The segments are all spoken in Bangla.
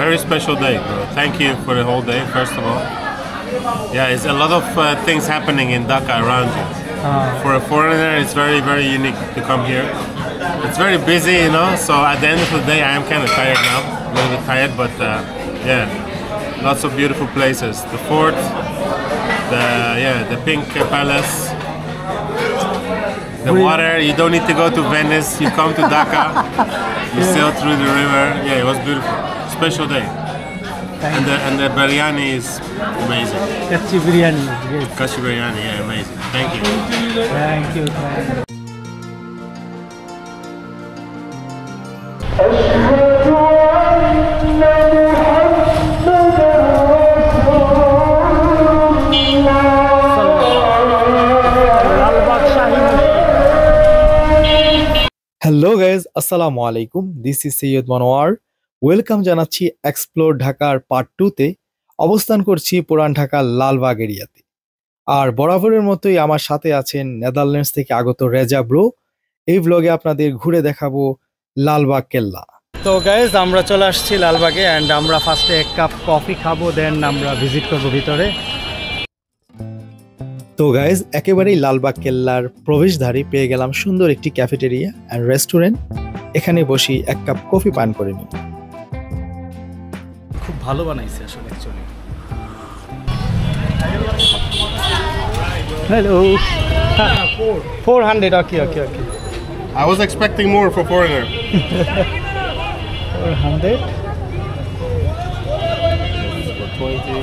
Very special day, bro. Thank you for the whole day, first of all. Yeah, it's a lot of things happening in Dhaka around you. For a foreigner, it's very, very unique to come here. It's very busy, you know, so at the end of the day, I am kind of tired now. A little bit tired, but yeah, lots of beautiful places. The fort, the Pink Palace, the water. You don't need to go to Venice. You come to Dhaka, you sail through the river. Yeah, it was beautiful. Special day. And the biryani is amazing. Kachi biryani. Yes. Kachi biryani, yeah, amazing. Thank you. Thank you. Hello guys, Assalamu alaikum. This is Sayyid Manwar. Welcome জানাচ্ছি এক্সপ্লোর ঢাকার পার্ট 2 তে। অবস্থান করছি পুরান ঢাকার লালবাগ এরিয়াতে। আর বরাবরের মতোই আমার সাথে আছেন নেদারল্যান্ডস থেকে আগত রেজা ব্রো। এই ব্লগে আপনাদের ঘুরে দেখাবো লালবাগ কেল্লা। তো গাইজ আমরা চলে আসছি লালবাগে এন্ড আমরা ফার্স্টে এক কাপ কফি খাবো, দেন আমরা ভিজিট করব ভিতরে। তো গাইজ একেবারেই লালবাগ কেল্লার প্রবেশদ্বারে পেয়ে গেলাম সুন্দর একটি ক্যাফেটেরিয়া এন্ড রেস্টুরেন্ট। এখানে বসি এক কাপ কফি পান করে নিই। খুব ভালো বানাইছে আসলে actually. Hello 400 okay. I was expecting more for foreigner. 400 20.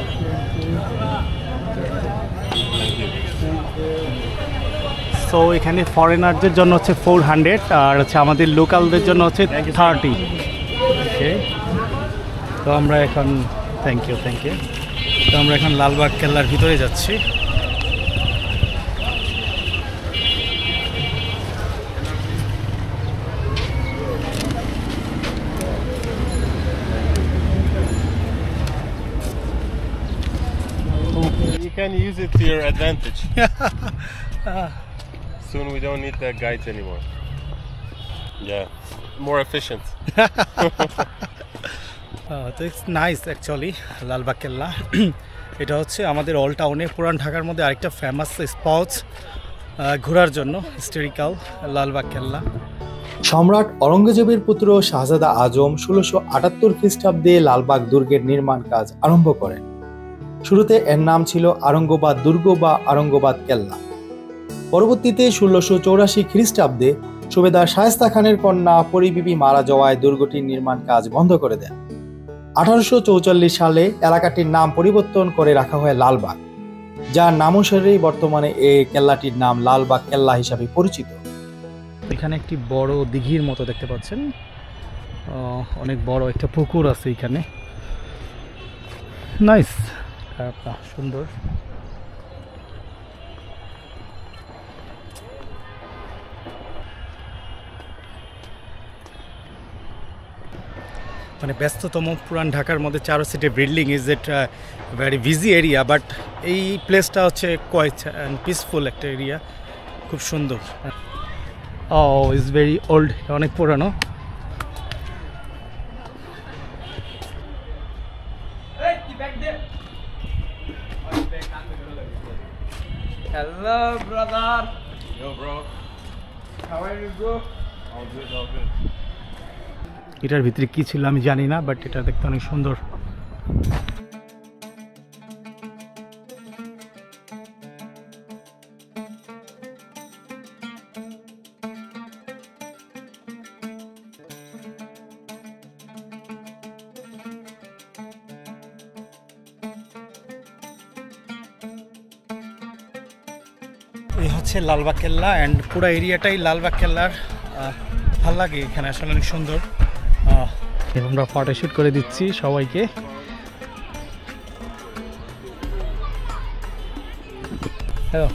So এখানে ফরেনারদের জন্য হচ্ছে 400 আর হচ্ছে আমাদের লোকালদের জন্য হচ্ছে 30। ওকে, তো আমরা এখন থ্যাংক ইউ তো আমরা এখন লালবাগ কেল্লার ভিতরে যাচ্ছি। You can use it to your advantage. Soon we don't need the guides anymore. Yeah, more efficient. তো ইটস নাইস অ্যাকচুয়ালি লালবাগ কেল্লা। এটা হচ্ছে আমাদের অল টাউনে পুরান ঢাকার মধ্যে আরেকটা ফেমাস স্পটস ঘোরার জন্য হিস্টোরিক্যাল লালবাগ কেল্লা। সম্রাট অরঙ্গজেবের পুত্র শাহজাদা আজম 1678 খ্রিস্টাব্দে লালবাগ দুর্গের নির্মাণ কাজ আরম্ভ করেন। শুরুতে এর নাম ছিল আরঙ্গবাদ দুর্গ বা আরঙ্গবাদ কেল্লা। পরবর্তীতে 1684 খ্রিস্টাব্দে সুবেদার শায়েস্তা খানের কন্যা পরিবিবি মারা যাওয়ায় দুর্গটির নির্মাণ কাজ বন্ধ করে দেন। 1844 সালে এলাকাটির নাম পরিবর্তন করে রাখা হয় লালবাগ, যার নামানুসারেই বর্তমানে এই কেল্লাটির নাম লালবাগ কেল্লা হিসাবে পরিচিত। এখানে একটি বড় দিঘির মতো দেখতে পাচ্ছেন, অনেক বড় একটা পুকুর আছে এখানে। নাইস, সুন্দর। মানে ব্যস্ততম পুরান ঢাকার মধ্যে 4 সিটের building is it very busy area, but এই প্লেসটা হচ্ছে কোয়াইট অ্যান্ড পিসফুল একটা এরিয়া, খুব সুন্দর। ও ইজ ভেরি ওল্ড, অনেক পুরানো। Hello, brother. Yo, bro. How are you, bro? All good. এটার ভিতরে কি ছিল আমি জানি না, বাট এটা দেখতে অনেক সুন্দর। এই হচ্ছে লালবাগ কেল্লা অ্যান্ড পুরো এরিয়াটাই লালবাগ কেল্লার। ভাল লাগে এখানে, আসলে অনেক সুন্দর। আমরা ফটোশুট করে দিচ্ছি সবাইকে। Hello,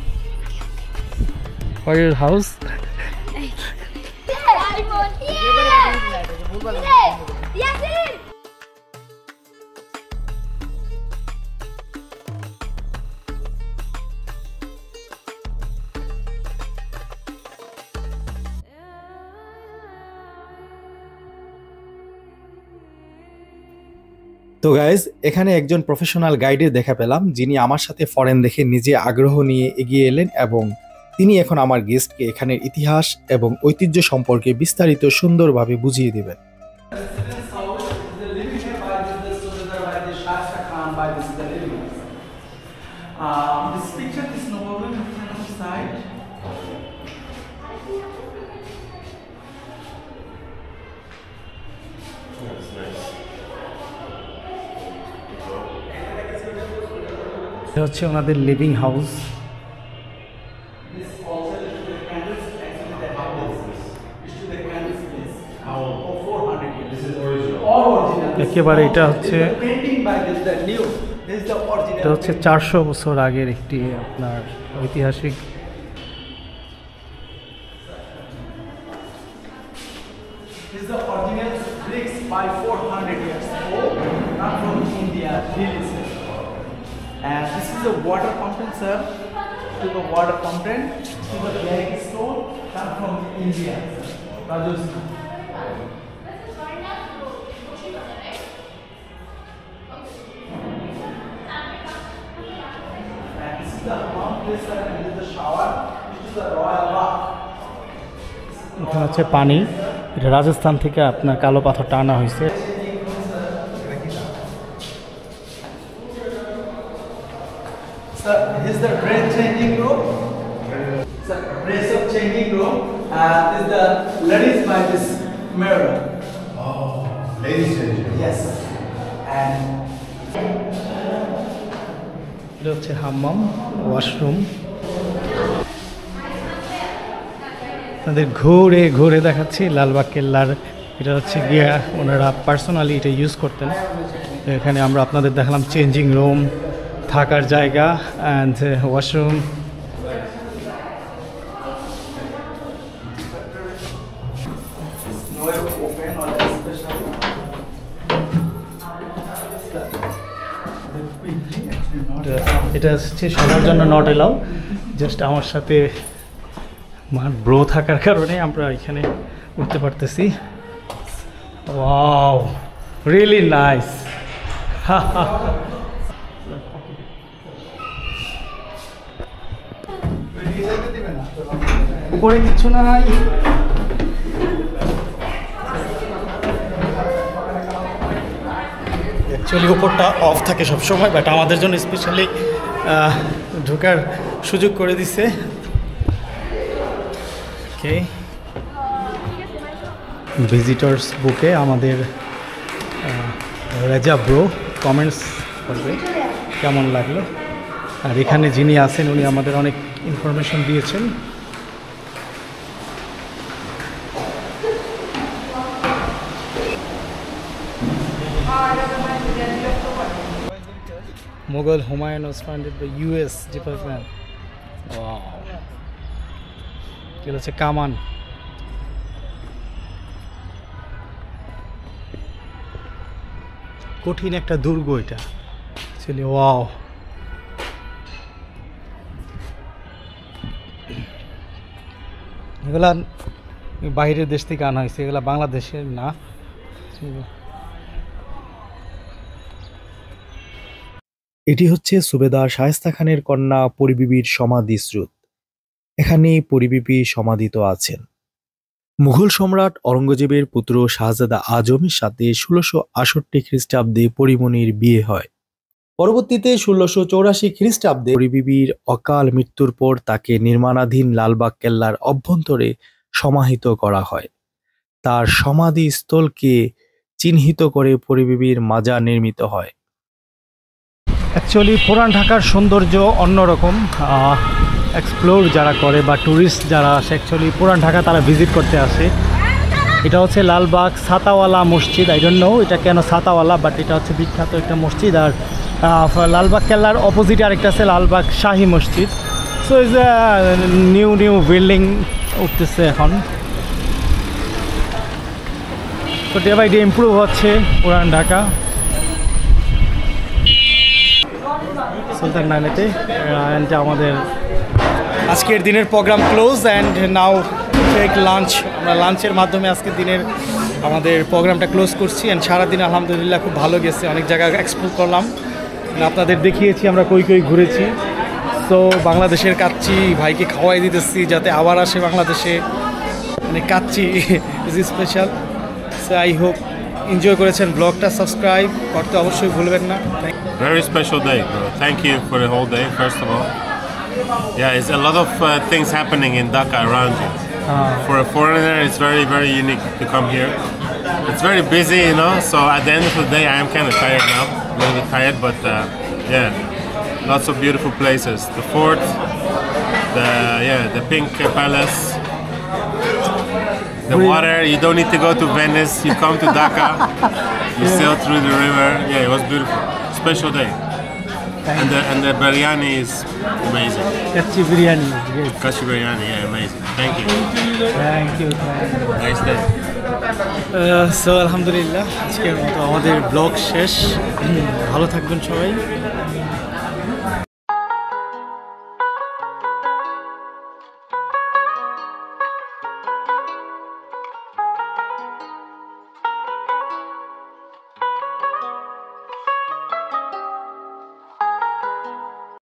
where your house? তো গাইজ, এখানে একজন প্রফেশনাল গাইডের দেখা পেলাম, যিনি আমার সাথে ফরেন দেখে নিজে আগ্রহ নিয়ে এগিয়ে এলেন এবং তিনি এখন আমার গেস্টকে এখানের ইতিহাস এবং ঐতিহ্য সম্পর্কে বিস্তারিত সুন্দরভাবে বুঝিয়ে দেবেন। এটা হচ্ছে ওনাদের লিভিং হাউস। একেবারে এটা হচ্ছে 400 বছর আগের একটি আপনার ঐতিহাসিক And this is a water fountain, sir. To the water fountain, to the black stone, come from India, Rajasthan. And this is the hammam place, sir, and this is the shower. This is the royal bath. এখানে হচ্ছে পানি, এটা রাজস্থান থেকে আপনার কালো পাথরটা আনা হয়েছে। Sir, this is the dress changing room. Sir, dress of changing room. And this is the ladies by this mirror. Oh, ladies changing room. Yes. And এটা হচ্ছে হাম্মাম, ওয়াশরুম। তাদের ঘুরে ঘুরে দেখাচ্ছি লালবাগ কেল্লার। এটা হচ্ছে গিয়া ওনারা পার্সোনালি এটা ইউজ করতেন। এখানে আমরা আপনাদের দেখালাম চেঞ্জিং রুম, থাকার জায়গা অ্যান্ড ওয়াশরুম। এটা হচ্ছে সবার জন্য নট এলাও, জাস্ট আমার সাথে আমার ব্রো থাকার কারণে আমরা এখানে উঠতে পারতেছি। Wow, really nice. উপরে কিছু নাই। অ্যাকচুয়ালি উপরটা অফ থাকে সবসময়, বাট আমাদের জন্য স্পেশালি ঢোকার সুযোগ করে দিছে। ওকে, ভিজিটর্স বুকে আমাদের রেজা ব্রো কমেন্টস করবে কেমন লাগলো। আর এখানে যিনি আছেন উনি আমাদের অনেক ইনফরমেশন দিয়েছেন। Mughal Humayun was founded by US Department. Wow. এটা হচ্ছে কামান। কঠিন একটা দুর্গ এটা অ্যাকচুয়ালি। ওয়াও, এগুলা বাইরের দেশ থেকে আনা হয়েছে, এগুলা বাংলাদেশের না। এটি হচ্ছে সুবেদার শায়েস্তা খানের কন্যা পরিবিবির সমাধি স্রোত। এখানে পরিবিবি সমাধিত আছেন। মুঘল সম্রাট অরঙ্গজেবের পুত্র শাহজাদা আজমের সাথে 1668 খ্রিস্টাব্দে পরিমণির বিয়ে হয়। পরবর্তীতে 1684 খ্রিস্টাব্দে পরিবিবির অকাল মৃত্যুর পর তাকে নির্মাণাধীন লালবাগ কেল্লার অভ্যন্তরে সমাহিত করা হয়। তার সমাধি স্থলকে চিহ্নিত করে পরিবিবির মাজার নির্মিত হয়। অ্যাকচুয়ালি পুরান ঢাকার সৌন্দর্য অন্যরকম। এক্সপ্লোর যারা করে বা ট্যুরিস্ট যারা আসে, অ্যাকচুয়ালি পুরান ঢাকা তারা ভিজিট করতে আসে। এটা হচ্ছে লালবাগ ছাতাওয়ালা মসজিদ। আই ডোন্ট নো এটা কেন ছাতাওয়ালা, বাট এটা হচ্ছে বিখ্যাত একটা মসজিদ। আর লালবাগ কেল্লার অপোজিটে আরেকটা আছে লালবাগ শাহী মসজিদ। সো ইজ নিউ বিল্ডিং উঠতেছে এখন। তো ডে বাই ডে ইমপ্রুভ হচ্ছে পুরান ঢাকা। সুলতান নাইনেতে অ্যান্ড আমাদের আজকের দিনের program close and now take lunch. আমরা লাঞ্চের মাধ্যমে আজকের দিনের আমাদের প্রোগ্রামটা ক্লোজ করছি। অ্যান্ড সারাদিন আলহামদুলিল্লাহ খুব ভালো গেছে, অনেক জায়গা এক্সপ্লোর করলাম, আপনাদের দেখিয়েছি আমরা কই কই ঘুরেছি। সো বাংলাদেশের কাচ্চি ভাইকে খাওয়াই দিতেছি যাতে আবার আসে বাংলাদেশে, মানে kacchi is special. So I hope enjoy করেছেন ব্লগটা, সাবস্ক্রাইব করতে অবশ্যই ভুলবেন না। Very special day, bro. Thank you for the whole day, first of all. Yeah, it's a lot of things happening in Dhaka around you. For a foreigner, it's very, very unique to come here. It's very busy, you know, so at the end of the day, I am kind of tired now. A little bit tired, but yeah, lots of beautiful places. The fort, the pink palace, the water. You don't need to go to Venice. You come to Dhaka, you sail through the river. Yeah, it was beautiful. Special day. And the biryani is amazing. Kacchi biryani, Kashi biryani, yeah, amazing. Thank you. Thank you. Nice day. So আলহামদুলিল্লাহ আজকের মতো আমাদের ব্লগ শেষ। ভালো থাকবেন সবাই।